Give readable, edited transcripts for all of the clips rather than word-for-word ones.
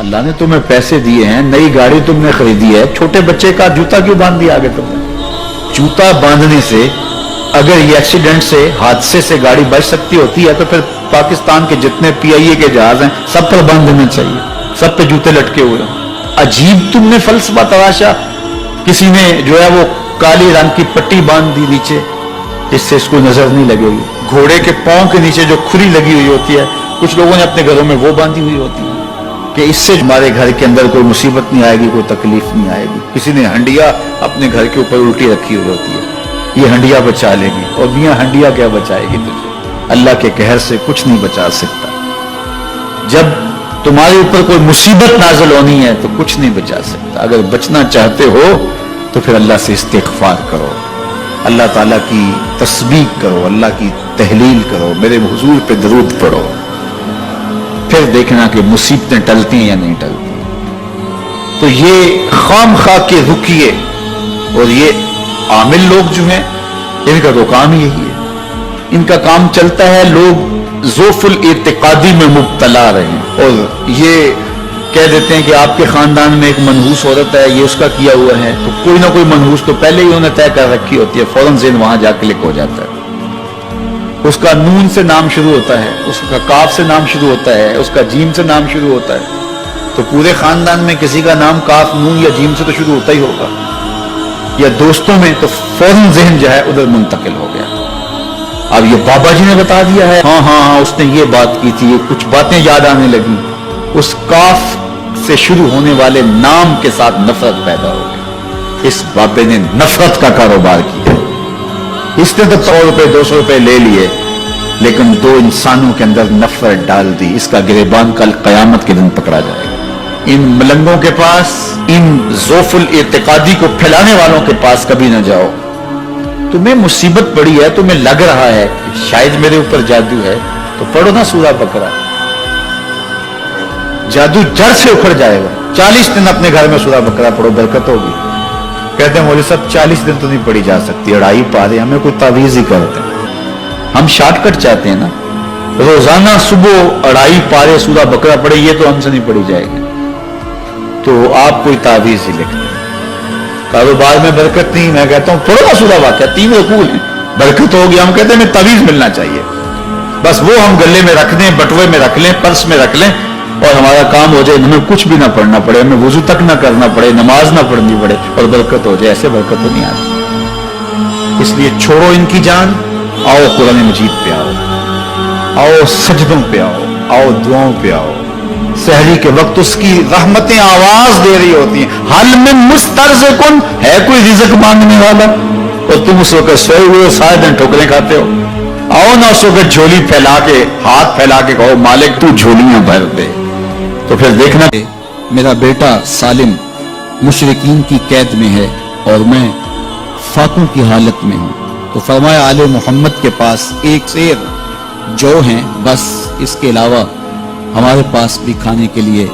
اللہ نے تمہیں پیسے دیے ہیں, نئی گاڑی تم نے خریدی ہے, چھوٹے بچے کا جوتا کیوں باندھ دیا آگے تم نے؟ جوتا باندھنے سے اگر یہ ایکسیڈنٹ سے, حادثے سے گاڑی بچ سکتی ہوتی ہے تو پھر پاکستان کے جتنے پی آئی اے کے جہاز ہیں سب پر باندھ دینا چاہیے, سب پہ جوتے لٹکے ہوئے ہوں. عجیب تم نے فلسفہ تراشا. کسی نے جو ہے وہ کالی رنگ کی پٹی باندھ دی نیچے, اس سے اس کو نظر نہیں لگے گی. گھوڑے کے پاؤں کے نیچے جو کھری لگی ہوئی ہوتی ہے, کچھ لوگوں نے اپنے گھروں میں وہ باندھی ہوئی ہوتی ہے کہ اس سے ہمارے گھر کے اندر کوئی مصیبت نہیں آئے گی, کوئی تکلیف نہیں آئے گی. کسی نے ہنڈیا اپنے گھر کے اوپر الٹی رکھی ہوئی ہوتی ہے, یہ ہنڈیا بچا لے گی. اور میاں ہنڈیا کیا بچائے گی تجھے؟ اللہ کے قہر سے کچھ نہیں بچا سکتا. جب تمہارے اوپر کوئی مصیبت نازل ہونی ہے تو کچھ نہیں بچا سکتا. اگر بچنا چاہتے ہو تو پھر اللہ سے استغفار کرو, اللہ تعالیٰ کی تسبیح کرو, اللہ کی تحلیل کرو, میرے حضور پہ درود پڑھو, پھر دیکھنا کہ مصیبتیں ٹلتی ہیں یا نہیں ٹلتی. تو یہ خام خواہ کے رکیے اور یہ عامل لوگ جو ہیں ان کا تو کام یہی ہے, ان کا کام چلتا ہے لوگ ذوف الاعتقادی میں مبتلا رہے ہیں اور یہ کہہ دیتے ہیں کہ آپ کے خاندان میں ایک منحوس عورت ہے, یہ اس کا کیا ہوا ہے, تو کوئی نہ کوئی منحوس تو پہلے ہی انہوں نے طے کر رکھی ہوتی ہے, فوراً ذہن وہاں جا کلک ہو جاتا ہے. اس کا نون سے نام شروع ہوتا ہے, اس کا کاف سے نام شروع ہوتا ہے, اس کا جیم سے نام شروع ہوتا ہے, تو پورے خاندان میں کسی کا نام کاف نون یا جیم سے تو شروع ہوتا ہی ہوگا, یا دوستوں میں, تو فوراً ذہن جو ہے ادھر منتقل ہو گیا. اب یہ بابا جی نے بتا دیا ہے, ہاں ہاں ہاں اس نے یہ بات کی تھی, یہ کچھ باتیں یاد آنے لگی. اس کاف سے شروع ہونے والے نام کے ساتھ نفرت پیدا ہو گئی. اس بابے نے نفرت کا کاروبار کیا. اس نے تو 100 روپے 200 روپے لے لیے, لیکن دو انسانوں کے اندر نفرت ڈال دی. اس کا گریبان کل قیامت کے دن پکڑا جائے گا. ان ملنگوں کے پاس, ان ذوف الاعتقادی کو پھیلانے والوں کے پاس کبھی نہ جاؤ. تمہیں مصیبت پڑی ہے, تمہیں لگ رہا ہے کہ شاید میرے اوپر جادو ہے, تو پڑھو نا سورہ بقرہ, جادو جڑ سے اکھڑ جائے گا. 40 دن اپنے گھر میں سورہ بقرہ پڑھو, برکت ہوگی. کہتے ہیں مولوی صاحب 40 دن تو نہیں پڑھی جا سکتی, 2.5 پارے, ہمیں کوئی تعویذ ہی کرتے ہیں. ہم شارٹ کٹ چاہتے ہیں نا, روزانہ صبح 2.5 پارے سورہ بقرہ پڑھے, یہ تو ہم سے نہیں پڑھی جائے گی. تو آپ کوئی تعویذ ہی لکھتے ہیں. کاروبار میں برکت نہیں, میں کہتا ہوں پڑھو نا سورہ واقعہ, 3 رکوع ہیں, برکت ہوگی. ہم کہتے ہیں ہمیں تعویذ ملنا چاہیے, بس وہ ہم گلے میں رکھ دیں, بٹوے میں رکھ لیں, پرس میں رکھ لیں, اور ہمارا کام ہو جائے, ہمیں کچھ بھی نہ پڑھنا پڑے, ہمیں وضو تک نہ کرنا پڑے, نماز نہ پڑھنی پڑے, اور برکت ہو جائے. ایسے برکت تو نہیں آتی. اس لیے چھوڑو ان کی جان, آؤ قرآن مجید پہ آؤ, آؤ سجدوں پہ آؤ, آؤ دعاؤں پہ آؤ. سحری کے وقت اس کی رحمتیں آواز دے رہی ہوتی ہیں, حل من مسترزقن, ہے کوئی رزق مانگنے والا, اور تم اس وقت سوئے ہوئے سارے دن ٹھوکریں کھاتے ہو. آؤ نہ اس وقت جھولی پھیلا کے, ہاتھ پھیلا کے کہو مالک تو جھولیاں بھر دے. تو پھر دیکھنا, میرا بیٹا سالم مشرکین کی قید میں ہے اور میں فاقوں کی حالت میں ہوں. تو فرمایا آل محمد کے پاس ایک سیر جو ہیں, بس اس کے علاوہ ہمارے پاس بھی کھانے کے لیے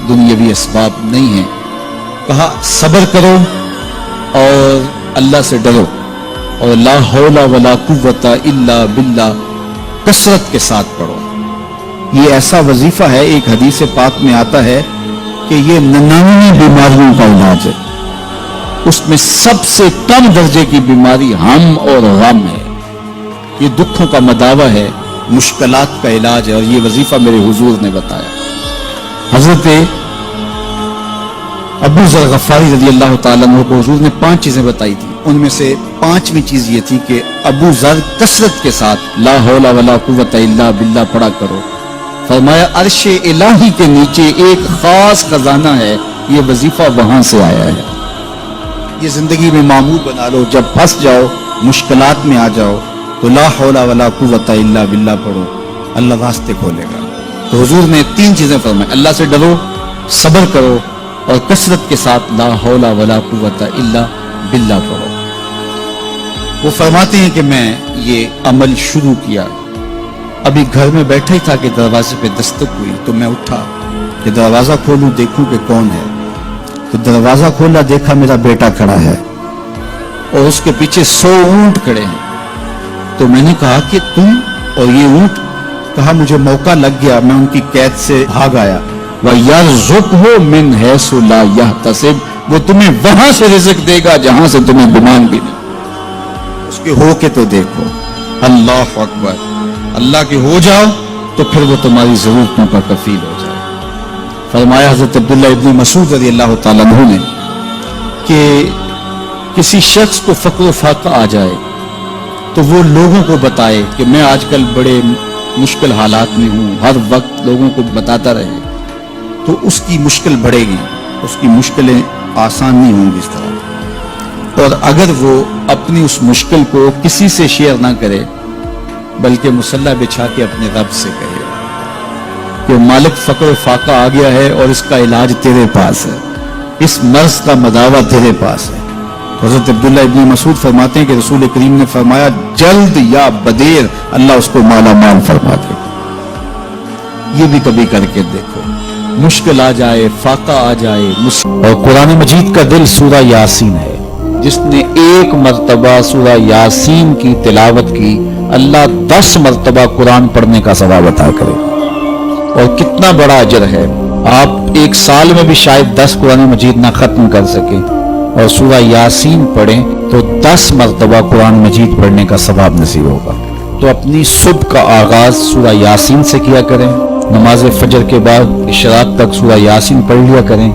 دنیاوی اسباب نہیں ہیں. کہا صبر کرو اور اللہ سے ڈرو, اور لا حول ولا قوت الا باللہ کثرت کے ساتھ پڑھو. یہ ایسا وظیفہ ہے, ایک حدیث پاک میں آتا ہے کہ یہ 99 بیماریوں کا علاج ہے. اس میں سب سے کم درجے کی بیماری ہم اور غم ہے. یہ دکھوں کا مداوع ہے, مشکلات کا علاج ہے, اور یہ وظیفہ میرے حضور نے بتایا. حضرت ابو ذر غفاری رضی اللہ تعالیٰ عنہ کو حضور نے 5 چیزیں بتائی تھی. ان میں سے 5ویں چیز یہ تھی کہ ابو ذر کثرت کے ساتھ لا حول ولا قوت الا باللہ پڑھا کرو. فرمایا عرش الہی کے نیچے ایک خاص خزانہ ہے, یہ وظیفہ وہاں سے آیا ہے. یہ زندگی میں معمول بنا لو, جب پھنس جاؤ, مشکلات میں آ جاؤ, تو لا حول ولا قوت الا باللہ پڑھو, اللہ راستے کھولے گا. تو حضور نے 3 چیزیں فرمائی, اللہ سے ڈرو, صبر کرو, اور کثرت کے ساتھ لا حول ولا قوت الا باللہ پڑھو. وہ فرماتے ہیں کہ میں یہ عمل شروع کیا, ابھی گھر میں بیٹھا ہی تھا کہ دروازے پہ دستک ہوئی. تو میں اٹھا کہ دروازہ کھولوں, دیکھوں کہ کون ہے. تو دروازہ کھولا, دیکھا میرا بیٹا کھڑا ہے اور اس کے پیچھے 100 اونٹ کھڑے ہیں. تو میں نے کہا کہ تم اور یہ اونٹ؟ کہا مجھے موقع لگ گیا, میں ان کی قید سے بھاگ آیا. وَيَرْزُقْهُ مِنْ حَيْثُ لَا يَحْتَسِبُ, وہ تمہیں وہاں سے رزق دے گا جہاں سے تمہیں گمان بھی نہیں. اس کے ہو کے تو دیکھو. اللہ اکبر. اللہ کے ہو جاؤ تو پھر وہ تمہاری ضرورتوں کا کفیل ہو جائے. فرمایا حضرت عبداللہ ابن مسعود رضی اللہ تعالیٰ عنہ نے کہ کسی شخص کو فقر و فاقہ آ جائے تو وہ لوگوں کو بتائے کہ میں آج کل بڑے مشکل حالات میں ہوں, ہر وقت لوگوں کو بتاتا رہے تو اس کی مشکل بڑھے گی, اس کی مشکلیں آسان نہیں ہوں گی اس طرح. اور اگر وہ اپنی اس مشکل کو کسی سے شیئر نہ کرے بلکہ مصلی بچھا کے اپنے رب سے کہے کہ مالک فقر و فاقہ آ گیا ہے اور اس کا علاج تیرے پاس ہے, اس مرض کا مداوع تیرے پاس ہے. حضرت عبداللہ ابن مسعود فرماتے ہیں کہ رسول کریم نے فرمایا جلد یا بدیر اللہ اس کو مالا مال فرما دے. یہ بھی کبھی کر کے دیکھو, مشکل آ جائے, فاقہ آ جائے. اور قرآن مجید کا دل سورہ یاسین ہے. جس نے ایک مرتبہ سورہ یاسین کی تلاوت کی اللہ 10 مرتبہ قرآن پڑھنے کا ثواب عطا کرے. اور کتنا بڑا اجر ہے. آپ ایک سال میں بھی شاید 10 قرآن مجید نہ ختم کر سکیں اور سورہ یاسین پڑھیں تو 10 مرتبہ قرآن مجید پڑھنے کا ثواب نصیب ہوگا. تو اپنی صبح کا آغاز سورہ یاسین سے کیا کریں, نماز فجر کے بعد اشراق تک سورہ یاسین پڑھ لیا کریں.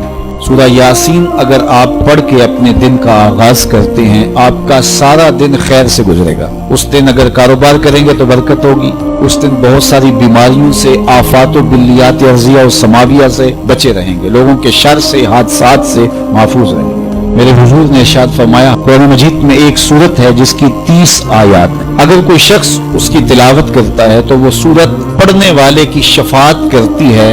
سورہ یاسین اگر آپ پڑھ کے اپنے دن کا آغاز کرتے ہیں آپ کا سارا دن خیر سے گزرے گا. اس دن اگر کاروبار کریں گے تو برکت ہوگی, اس دن بہت ساری بیماریوں سے, آفات و بلیات ارضیہ و سماویہ سے بچے رہیں گے, لوگوں کے شر سے, حادثات سے محفوظ رہیں گے. میرے حضور نے ارشاد فرمایا قرآن مجید میں ایک سورت ہے جس کی 30 آیات ہیں. اگر کوئی شخص اس کی تلاوت کرتا ہے تو وہ سورت پڑھنے والے کی شفاعت کرتی ہے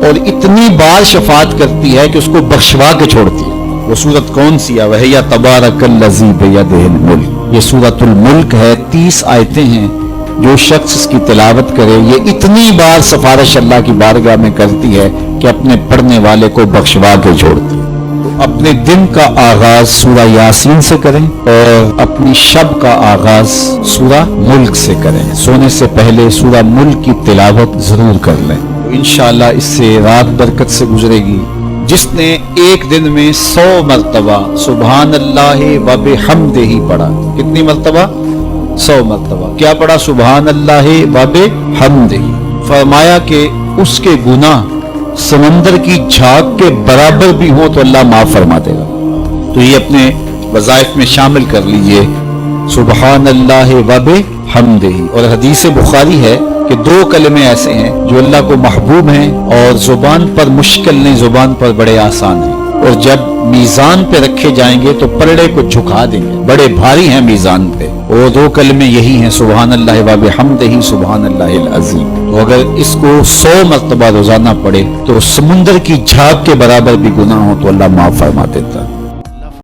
اور اتنی بار شفاعت کرتی ہے کہ اس کو بخشوا کے چھوڑتی ہے. وہ سورت کون سی ہے؟ وہی تبارک الذی بیدہ الملک. یہ سورۃ الملک ہے, 30 آیتیں ہیں. جو شخص اس کی تلاوت کرے یہ اتنی بار سفارش اللہ کی بارگاہ میں کرتی ہے کہ اپنے پڑھنے والے کو بخشوا کے چھوڑتی ہے. اپنے دن کا آغاز سورہ یاسین سے کریں اور اپنی شب کا آغاز سورہ ملک سے کریں. سونے سے پہلے سورہ ملک کی تلاوت ضرور کر لیں, انشاءاللہ اس سے رات برکت سے گزرے گی. جس نے ایک دن میں 100 مرتبہ سبحان اللہ و بحمدہ پڑھا. کتنی مرتبہ؟ 100 مرتبہ. کیا پڑھا؟ سبحان اللہ و بحمدہ. فرمایا کہ اس کے گناہ سمندر کی جھاگ کے برابر بھی ہوں تو اللہ معاف فرما دے گا. تو یہ اپنے وظائف میں شامل کر لیجئے سبحان اللہ و بحمدہ. اور حدیث بخاری ہے کہ 2 کلمے ایسے ہیں جو اللہ کو محبوب ہیں اور زبان پر مشکل نہیں, زبان پر بڑے آسان ہیں, اور جب میزان پہ رکھے جائیں گے تو پلڑے کو جھکا دیں گے, بڑے بھاری ہیں میزان پہ. وہ 2 کلمے یہی ہیں سبحان اللہ و بحمدہ سبحان اللہ العظیم. تو اگر اس کو 100 مرتبہ روزانہ پڑھے تو سمندر کی جھاگ کے برابر بھی گناہ ہو تو اللہ معاف فرما دیتا ہے.